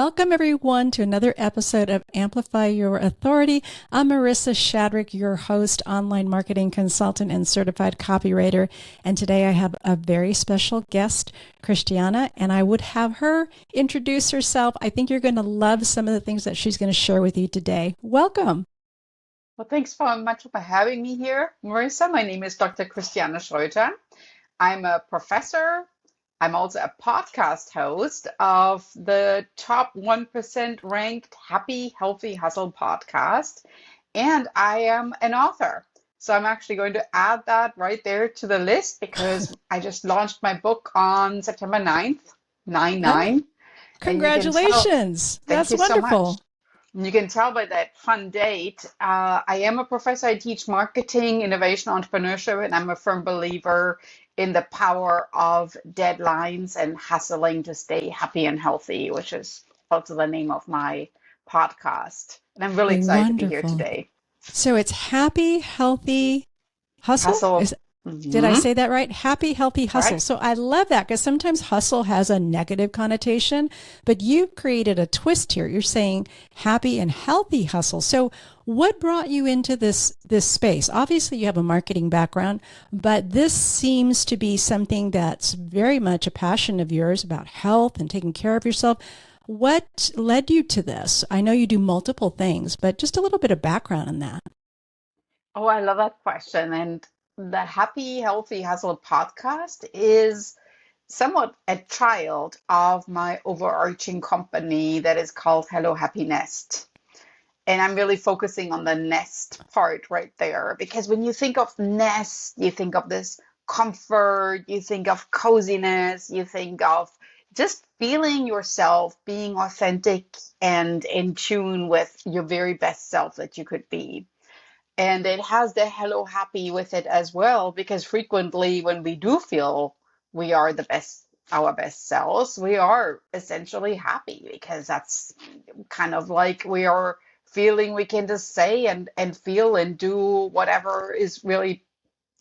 Welcome, everyone, to another episode of Amplify Your Authority. I'm Marissa Shadrick, your host, online marketing consultant, and certified copywriter. And today I have a very special guest, Christiana, and I would have her introduce herself. I think you're going to love some of the things that she's going to share with you today. Welcome. Well, thanks so much for having me here, Marissa. My name is Dr. Christiane Schröter. I'm a professor. I'm also a podcast host of the top 1% ranked Happy, Healthy Hustle podcast. And I am an author. So I'm actually going to add that right there to the list because I just launched my book on September 9th, 9/9. And you can tell, Congratulations. thank That's you so much. wonderful. You can tell by that fun date. I am a professor. I teach marketing, innovation, entrepreneurship, and I'm a firm believer in the power of deadlines and hustling to stay happy and healthy, which is also the name of my podcast. And I'm really excited to be here Wonderful. today. So it's Happy, Healthy Hustle? Hustle. Did I Hmm. say that right? Happy, healthy hustle. Correct. So I love that because sometimes hustle has a negative connotation, but you've created a twist here. You're saying happy and healthy hustle. So what brought you into this space? Obviously, you have a marketing background, but this seems to be something that's very much a passion of yours about health and taking care of yourself. What led you to this? I know you do multiple things, but just a little bit of background on that. Oh, I love that question. And the Happy, Healthy Hustle podcast is somewhat a child of my overarching company that is called Hello Happy Nest. And I'm really focusing on the nest part right there because when you think of nest, you think of this comfort, you think of coziness, you think of just feeling yourself, being authentic and in tune with your very best self that you could be. And it has the hello happy with it as well, because frequently when we do feel we are the best, our best selves, we are essentially happy because that's kind of like we are feeling we can just say and feel and do whatever is really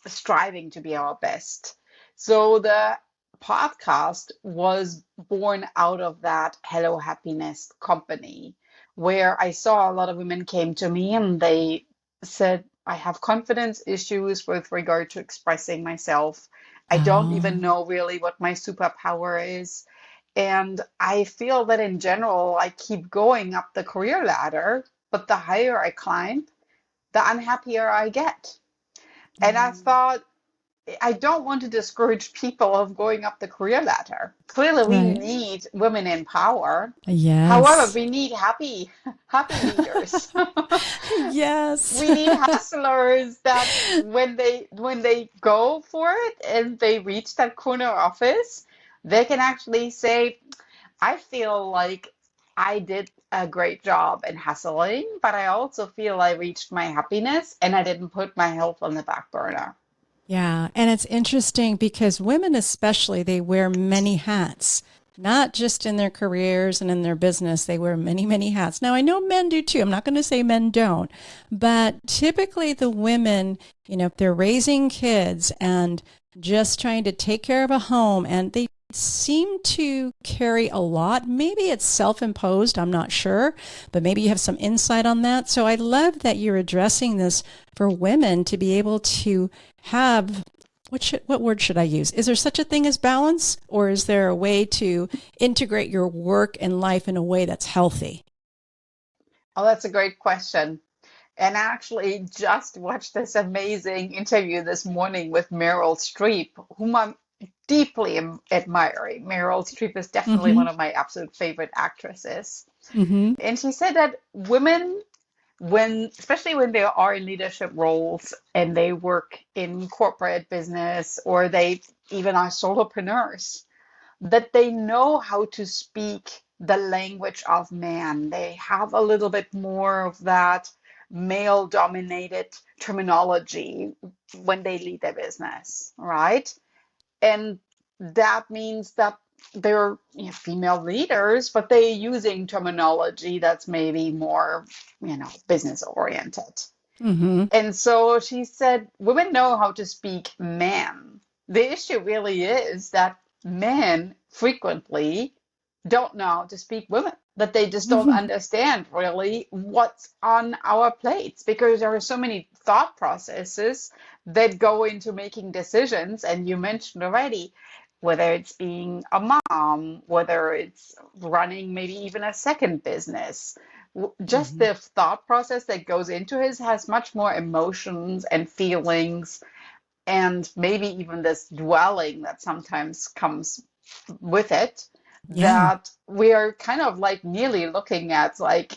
striving to be our best. So the podcast was born out of that Hello Happiness company where I saw a lot of women came to me and they said, I have confidence issues with regard to expressing myself. I don't even Oh, know really what my superpower is. And I feel that in general, I keep going up the career ladder, but the higher I climb, the unhappier I get. And I thought, I don't want to discourage people of going up the career ladder. Clearly, we right. need women in power. However, Yes. we need happy leaders. Yes. We need hustlers that when they go for it and they reach that corner office, they can actually say, I feel like I did a great job in hustling, but I also feel I reached my happiness and I didn't put my health on the back burner. Yeah. And it's interesting because women, especially, they wear many hats, not just in their careers and in their business. They wear many, many hats. Now, I know men do too. I'm not going to say men don't, but typically the women, if they're raising kids and just trying to take care of a home and they seem to carry a lot. Maybe it's self-imposed, I'm not sure, but maybe you have some insight on that. So I love that you're addressing this for women to be able to have what word should I use? Is there such a thing as balance, or is there a way to integrate your work and life in a way that's healthy? Oh, that's a great question. And I actually just watched this amazing interview this morning with Meryl Streep, whom I'm deeply admiring. Meryl Streep is definitely Mm-hmm. one of my absolute favorite actresses. Mm-hmm. And she said that women, especially when they are in leadership roles and they work in corporate business or they even are solopreneurs, that they know how to speak the language of man. They have a little bit more of that male dominated terminology when they lead their business, right? And that means that they're female leaders, but they're using terminology that's maybe more, business oriented. Mm-hmm. And so she said, women know how to speak man. The issue really is that men frequently don't know how to speak women. that they just don't understand really what's on our plates, because there are so many thought processes that go into making decisions. And you mentioned already, whether it's being a mom, whether it's running maybe even a second business, just Mhm. the thought process that goes into it has much more emotions and feelings, and maybe even this dwelling that sometimes comes with it, Yeah. that we are kind of like nearly looking at, like,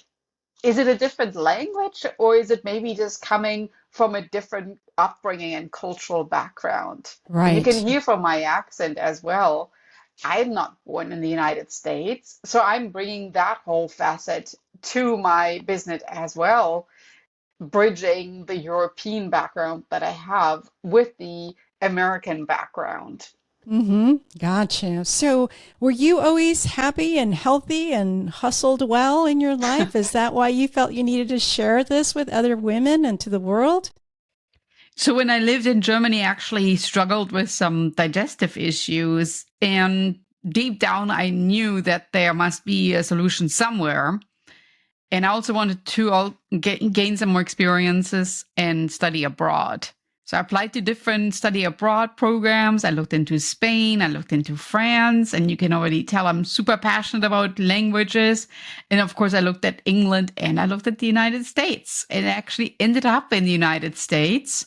is it a different language, or is it maybe just coming from a different upbringing and cultural background? And you can Right. hear from my accent as well. I'm not born in the United States, so I'm bringing that whole facet to my business as well, bridging the European background that I have with the American background. Gotcha. So, were you always happy and healthy and hustled well in your life? Is that why you felt you needed to share this with other women and to the world? So when I lived in Germany, I actually struggled with some digestive issues. And deep down, I knew that there must be a solution somewhere. And I also wanted to gain some more experiences and study abroad. So I applied to different study abroad programs. I looked into Spain, I looked into France, and you can already tell I'm super passionate about languages. And of course, I looked at England and I looked at the United States, and I actually ended up in the United States,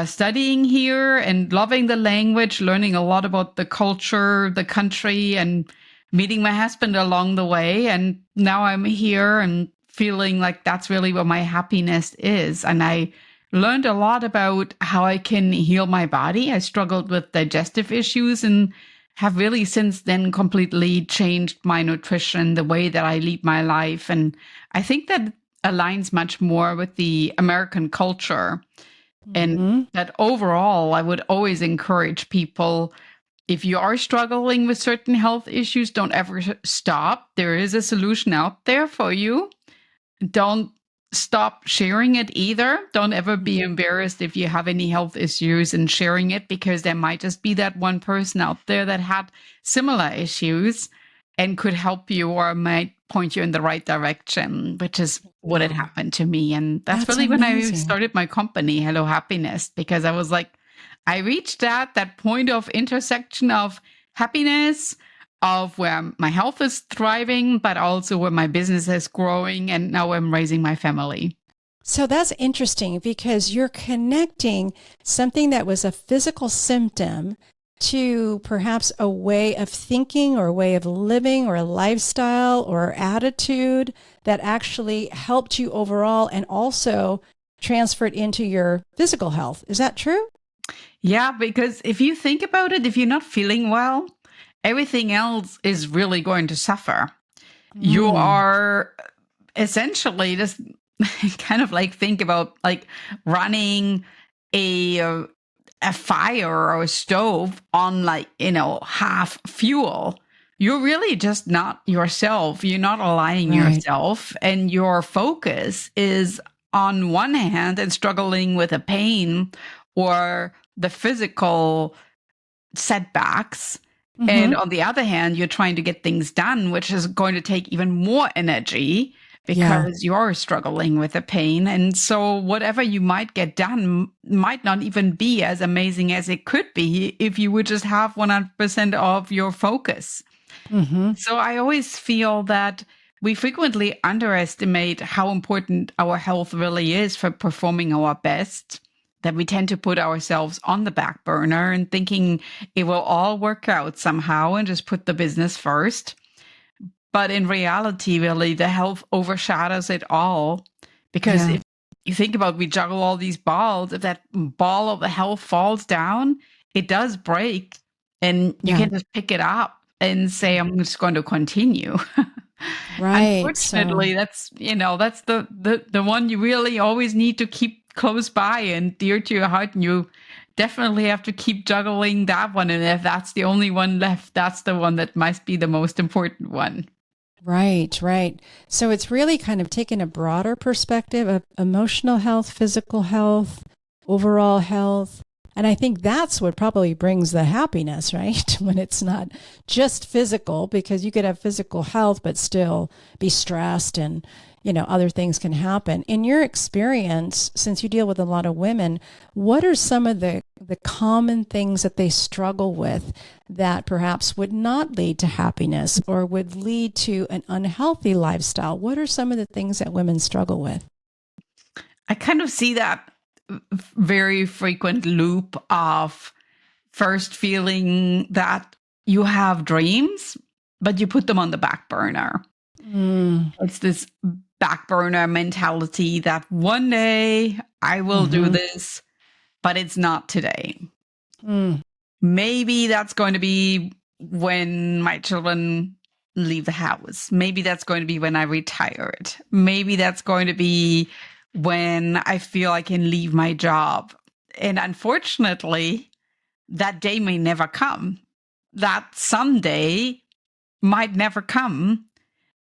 studying here and loving the language, learning a lot about the culture, the country, and meeting my husband along the way. And now I'm here and feeling like that's really where my happiness is. And I learned a lot about how I can heal my body. I struggled with digestive issues and have really since then completely changed my nutrition, the way that I lead my life. And I think that aligns much more with the American culture. And Hmm. that overall, I would always encourage people, if you are struggling with certain health issues, don't ever stop. There is a solution out there for you. Don't stop sharing it either. Don't ever be embarrassed if you have any health issues and sharing it, because there might just be that one person out there that had similar issues and could help you or might point you in the right direction, which is what had Wow. happened to me. And that's That's really when I amazing. started my company, Hello Happiness, because I was like, I reached that point of intersection of happiness, of where my health is thriving, but also where my business is growing, and now I'm raising my family. So that's interesting because you're connecting something that was a physical symptom to perhaps a way of thinking or a way of living or a lifestyle or attitude that actually helped you overall and also transferred into your physical health. Is that true? Yeah, because if you think about it, if you're not feeling well, everything else is really going to suffer. You Mm, are essentially just kind of like think about like running a a fire or a stove on, like, half fuel. You're really just not yourself. You're not aligning right. yourself, and your focus is on one hand and struggling with a pain or the physical setbacks. Mm-hmm. And on the other hand, you're trying to get things done, which is going to take even more energy Yeah. because you're struggling with the pain. And so, whatever you might get done might not even be as amazing as it could be if you would just have 100% of your focus. Mm-hmm. So, I always feel that we frequently underestimate how important our health really is for performing our best, that we tend to put ourselves on the back burner and thinking it will all work out somehow and just put the business first. But in reality, really, the health overshadows it all. Because Yeah. if you think about, we juggle all these balls, if that ball of the health falls down, it does break. And you Yeah. can just pick it up and say, I'm just going to continue. Right. So, Unfortunately, that's the one you really always need to keep close by and dear to your heart. And you definitely have to keep juggling that one. And if that's the only one left, that's the one that must be the most important one. right, right. So it's really kind of taking a broader perspective of emotional health, physical health, overall health, And I think that's what probably brings the happiness, right? When it's not just physical, because you could have physical health, but still be stressed and, other things can happen. In your experience, since you deal with a lot of women, what are some of the common things that they struggle with that perhaps would not lead to happiness or would lead to an unhealthy lifestyle? What are some of the things that women struggle with? I kind of see that very frequent loop of first feeling that you have dreams, but you put them on the back burner. It's this back burner mentality that one day I will do this, but it's not today. Maybe that's going to be when my children leave the house. Maybe that's going to be when I retired. Maybe that's going to be when I feel I can leave my job. And unfortunately, that day may never come. That someday might never come.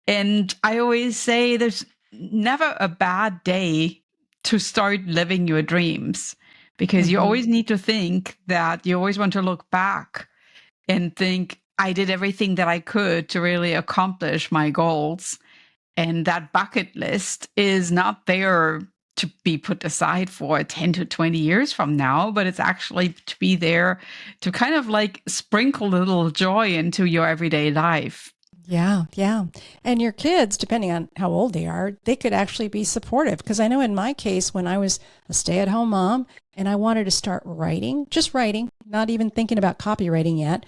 And I always say there's never a bad day to start living your dreams, because you always need to think that you always want to look back and think, I did everything that I could to really accomplish my goals. And that bucket list is not there to be put aside for 10 to 20 years from now, but it's actually to be there to kind of like sprinkle a little joy into your everyday life. Yeah, yeah. And your kids, depending on how old they are, they could actually be supportive. Because I know in my case, when I was a stay-at-home mom and I wanted to start writing, just writing, not even thinking about copywriting yet,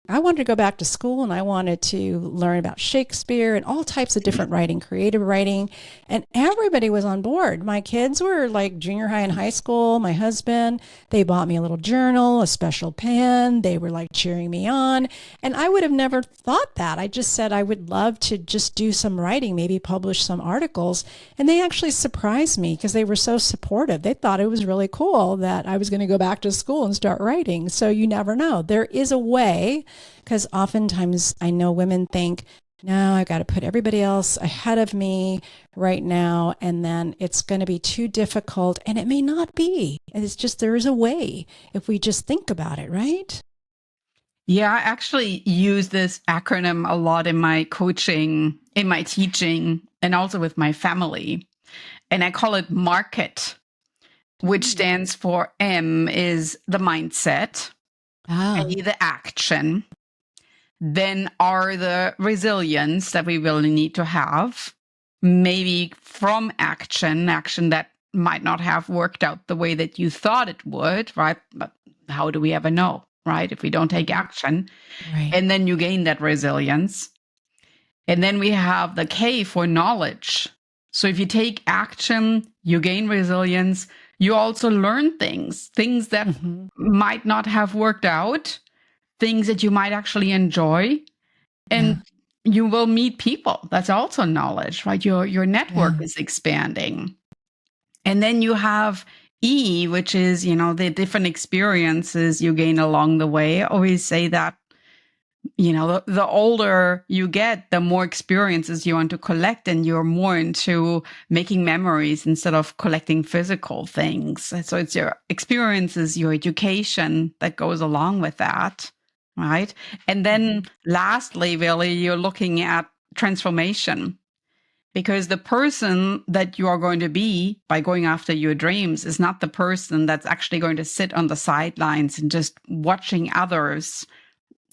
I wanted to go back to school and I wanted to learn about Shakespeare and all types of different writing, creative writing. And everybody was on board. My kids were like junior high and high school. My husband, they bought me a little journal, a special pen. They were like cheering me on. And I would have never thought that. I just said I would love to just do some writing, maybe publish some articles. And they actually surprised me because they were so supportive. They thought it was really cool that I was going to go back to school and start writing. So you never know. There is a way. Because oftentimes I know women think, no, I've got to put everybody else ahead of me right now, and then it's going to be too difficult, and it may not be. It's just there is a way if we just think about it, right? Yeah, I actually use this acronym a lot in my coaching, in my teaching, and also with my family. And I call it MARKET, which stands for M is the mindset, A, the action, then R, the resilience that we really need to have, maybe from action that might not have worked out the way that you thought it would, right? But how do we ever know, right? If we don't take action. Right. And then you gain that resilience. And then we have the K for knowledge. So if you take action, you gain resilience. You also learn things that might not have worked out, things that you might actually enjoy. And you will meet people. That's also knowledge, right? Your network is expanding. And then you have E, which is, the different experiences you gain along the way. I always say that, the older you get, the more experiences you want to collect, and you're more into making memories instead of collecting physical things. So it's your experiences, your education that goes along with that, right? And then lastly, really, you're looking at transformation, because the person that you are going to be by going after your dreams is not the person that's actually going to sit on the sidelines and just watching others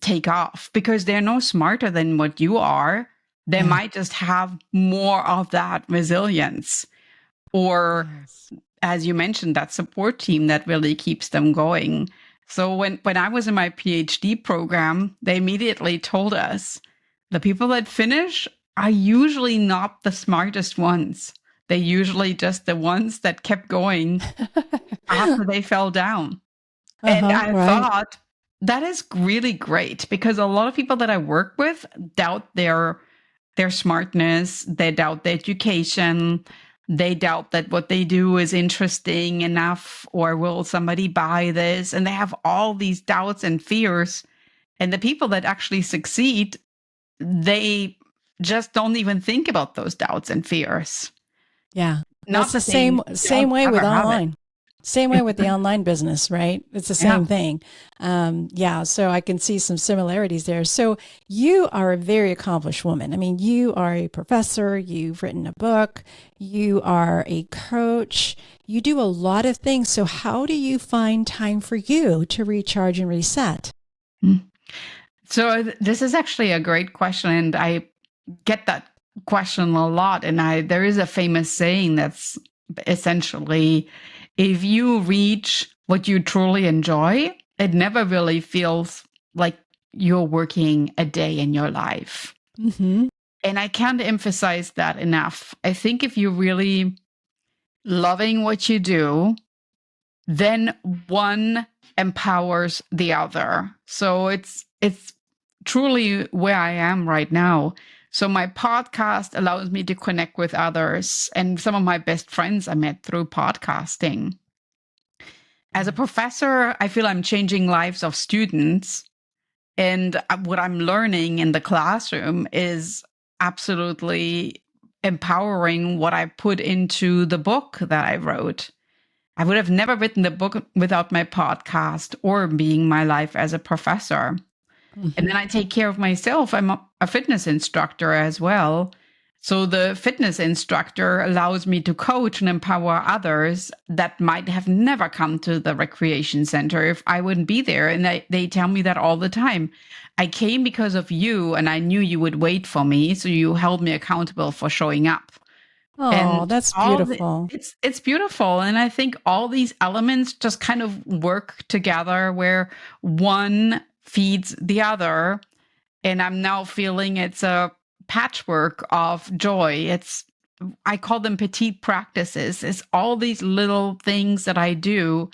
take off, because they're no smarter than what you are. They might just have more of that resilience, or as you mentioned, that support team that really keeps them going. So when I was in my PhD program, they immediately told us the people that finish are usually not the smartest ones. They're usually just the ones that kept going after they fell down. And I thought, that is really great, because a lot of people that I work with doubt their smartness, they doubt their education, they doubt that what they do is interesting enough, or will somebody buy this? And they have all these doubts and fears. And the people that actually succeed, they just don't even think about those doubts and fears. Yeah. That's the same way with online. Same way with the online business, right? It's the same Yeah. thing. Yeah, so I can see some similarities there. So you are a very accomplished woman. I mean, you are a professor, you've written a book, you are a coach, you do a lot of things. So how do you find time for you to recharge and reset? So this is actually a great question, and I get that question a lot. And there is a famous saying that's essentially, if you reach what you truly enjoy, it never really feels like you're working a day in your life. Mm-hmm. And I can't emphasize that enough. I think if you're really loving what you do, then one empowers the other. So it's truly where I am right now. So my podcast allows me to connect with others, and some of my best friends I met through podcasting. As a professor, I feel I'm changing lives of students, and what I'm learning in the classroom is absolutely empowering what I put into the book that I wrote. I would have never written the book without my podcast or being my life as a professor. And then I take care of myself. I'm a fitness instructor as well. So the fitness instructor allows me to coach and empower others that might have never come to the recreation center if I wouldn't be there. And they tell me that all the time. I came because of you, and I knew you would wait for me. So you held me accountable for showing up. Oh, And that's beautiful. it's beautiful. And I think all these elements just kind of work together where one feeds the other. And I'm now feeling it's a patchwork of joy. I call them petite practices. It's all these little things that I do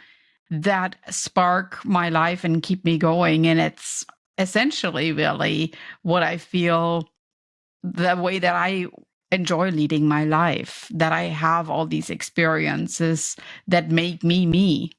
that spark my life and keep me going. And it's essentially really what I feel, the way that I enjoy leading my life, that I have all these experiences that make me me.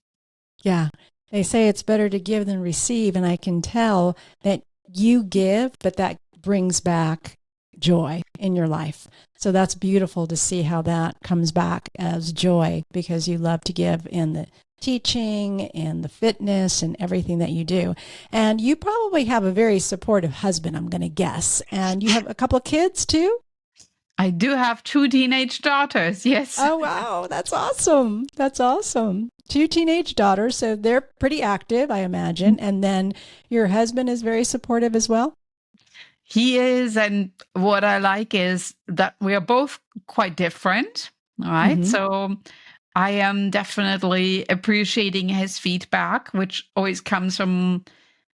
Yeah. They say it's better to give than receive. And I can tell that you give, but that brings back joy in your life. So that's beautiful to see how that comes back as joy because you love to give in the teaching and the fitness and everything that you do. And you probably have a very supportive husband, I'm going to guess. And you have a couple of kids too? I do have 2 teenage daughters. Yes. Oh, wow. That's awesome. That's awesome. 2 teenage daughters. So they're pretty active, I imagine. And then your husband is very supportive as well? He is. And what I like is that we are both quite different. All right. Mhm. So I am definitely appreciating his feedback, which always comes from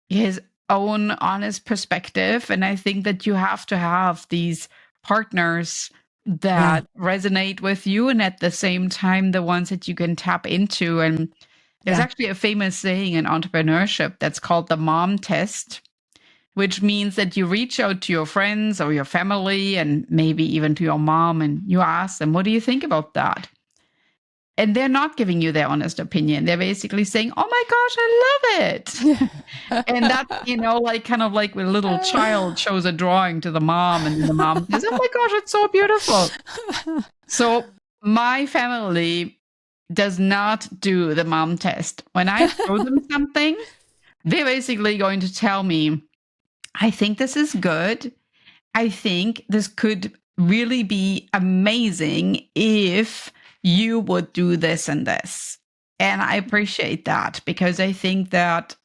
his own honest perspective. And I think that you have to have these partners that resonate with you, and at the same time, the ones that you can tap into. And there's Yeah. actually a famous saying in entrepreneurship that's called the mom test, which means that you reach out to your friends or your family and maybe even to your mom, and you ask them, what do you think about that? And they're not giving you their honest opinion. They're basically saying, oh my gosh, I love it. And that's, like kind of like when a little child shows a drawing to the mom and the mom says, oh my gosh, it's so beautiful. So my family does not do the mom test. When I show them something, they're basically going to tell me, I think this is good. I think this could really be amazing if you would do this and this. And I appreciate that because I think that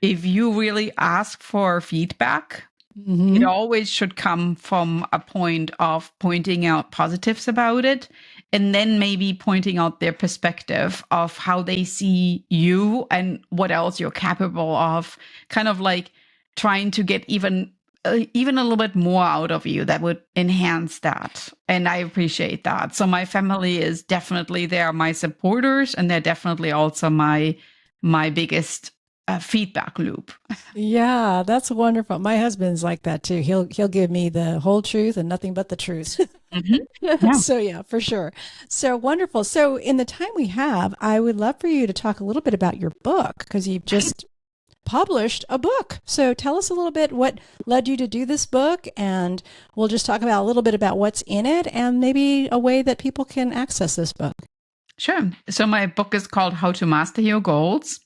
if you really ask for feedback, it always should come from a point of pointing out positives about it and then maybe pointing out their perspective of how they see you and what else you're capable of, kind of like trying to get even a little bit more out of you that would enhance that. And I appreciate that. So my family is definitely, they are my supporters, and they're definitely also my biggest feedback loop. Yeah, that's wonderful. My husband's like that too. He'll give me the whole truth and nothing but the truth. Yeah. So yeah, for sure. So wonderful. So in the time we have, I would love for you to talk a little bit about your book because you've just published a book. So tell us a little bit what led you to do this book, and we'll just talk about a little bit about what's in it and maybe a way that people can access this book. Sure. So my book is called How to Master Your Goals.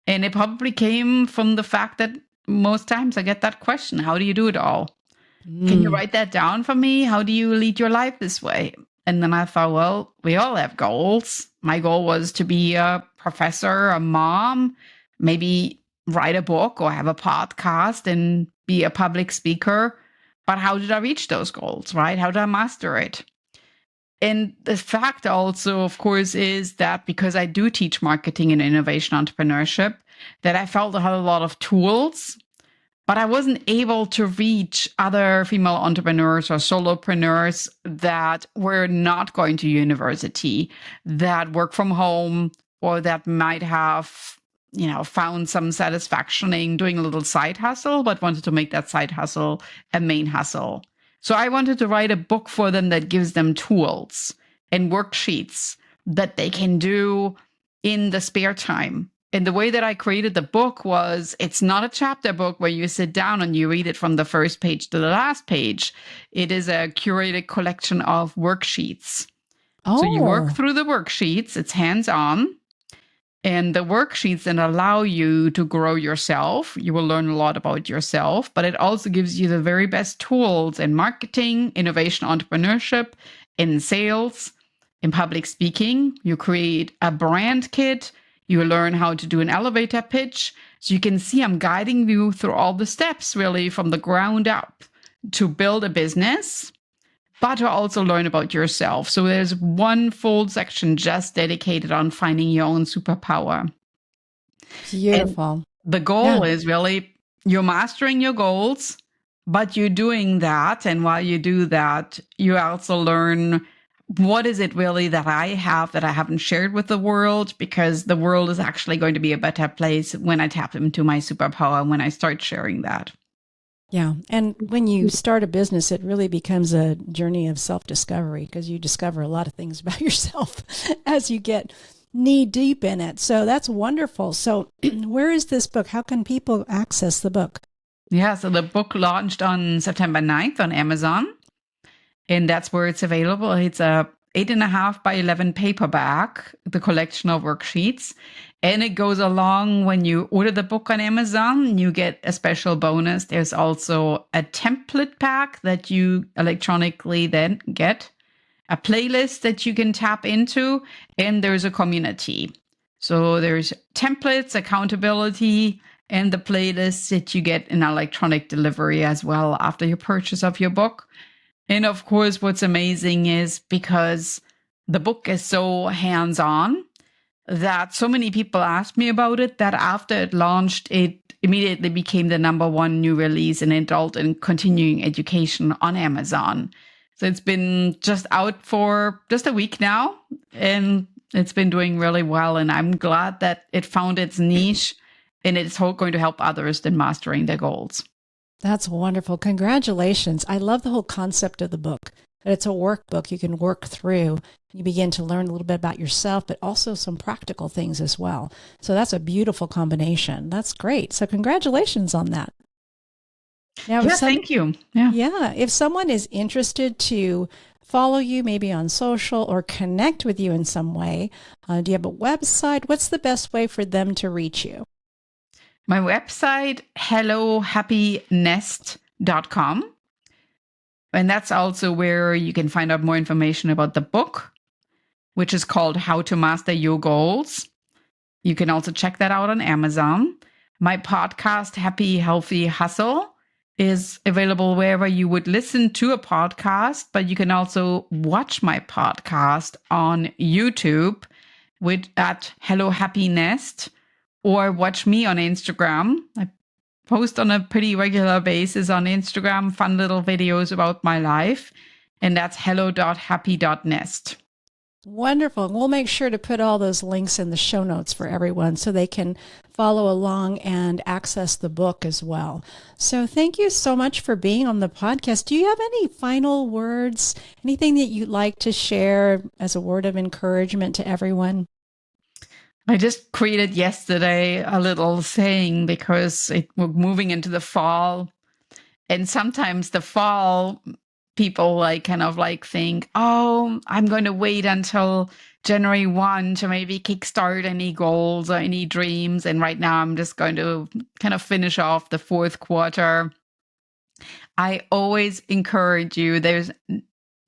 And it probably came from the fact that most times I get that question, how do you do it all? Can you write that down for me? How do you lead your life this way? And then I thought, well, we all have goals. My goal was to be a professor, a mom, maybe write a book or have a podcast and be a public speaker. But how did I reach those goals, right? How did I master it? And the fact also, of course, is that because I do teach marketing and innovation entrepreneurship, that I felt I had a lot of tools, but I wasn't able to reach other female entrepreneurs or solopreneurs that were not going to university, that work from home, or that might have, found some satisfaction in doing a little side hustle, but wanted to make that side hustle a main hustle. So I wanted to write a book for them that gives them tools and worksheets that they can do in the spare time. And the way that I created the book was, it's not a chapter book where you sit down and you read it from the first page to the last page. It is a curated collection of worksheets. So you work through the worksheets, it's hands-on. And the worksheets then allow you to grow yourself. You will learn a lot about yourself, but it also gives you the very best tools in marketing, innovation, entrepreneurship, in sales, in public speaking. You create a brand kit. You learn how to do an elevator pitch. So you can see I'm guiding you through all the steps really from the ground up to build a business, but to also learn about yourself. So there's one full section just dedicated on finding your own superpower. Beautiful. And the goal is really you're mastering your goals, but you're doing that. And while you do that, you also learn what is it really that I have that I haven't shared with the world, because the world is actually going to be a better place when I tap into my superpower, when I start sharing that. Yeah. And when you start a business, it really becomes a journey of self-discovery, because you discover a lot of things about yourself as you get knee deep in it. So that's wonderful. So where is this book? How can people access the book? Yeah. So the book launched on September 9th on Amazon, and that's where it's available. It's a 8.5 by 11 paperback, the collection of worksheets. And it goes along when you order the book on Amazon, you get a special bonus. There's also a template pack that you electronically then get, a playlist that you can tap into, and there's a community. So there's templates, accountability, and the playlists that you get in electronic delivery as well after your purchase of your book. And of course, what's amazing is because the book is so hands-on, that so many people asked me about it, that after it launched, it immediately became the #1 new release in adult and continuing education on Amazon. So it's been just out for just a week now, and it's been doing really well. And I'm glad that it found its niche, and it's going to help others in mastering their goals. That's wonderful. Congratulations. I love the whole concept of the book. That it's a workbook you can work through. You begin to learn a little bit about yourself, but also some practical things as well. So that's a beautiful combination. That's great. So congratulations on that. Now, thank you. Yeah. If someone is interested to follow you maybe on social or connect with you in some way, do you have a website? What's the best way for them to reach you? My website, hellohappynest.com. And that's also where you can find out more information about the book, which is called How to Master Your Goals. You can also check that out on Amazon. My podcast, Happy Healthy Hustle, is available wherever you would listen to a podcast, but you can also watch my podcast on YouTube at Hello Happy Nest, or watch me on Instagram. I post on a pretty regular basis on Instagram, fun little videos about my life. And that's hello.happy.nest. Wonderful. We'll make sure to put all those links in the show notes for everyone so they can follow along and access the book as well. So thank you so much for being on the podcast. Do you have any final words, anything that you'd like to share as a word of encouragement to everyone? I just created yesterday a little saying, because we're moving into the fall, and sometimes the fall people like kind of like think, oh, I'm going to wait until January 1 to maybe kickstart any goals or any dreams. And right now I'm just going to kind of finish off the fourth quarter. I always encourage you, there's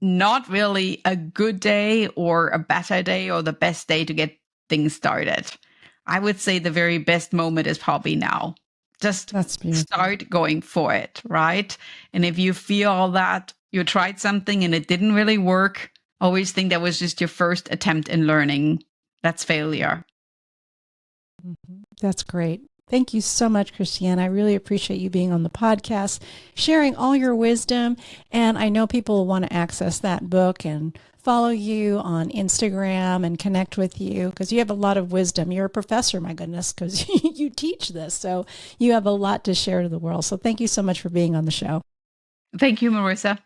not really a good day or a better day or the best day to get things started. I would say the very best moment is probably now. Just That's beautiful. start going for it, right? And if you feel that you tried something and it didn't really work, always think that was just your first attempt in learning. That's failure. That's great. Thank you so much, Christiane. I really appreciate you being on the podcast, sharing all your wisdom. And I know people will want to access that book and follow you on Instagram and connect with you because you have a lot of wisdom. You're a professor, my goodness, because you teach this. So you have a lot to share to the world. So thank you so much for being on the show. Thank you, Marissa.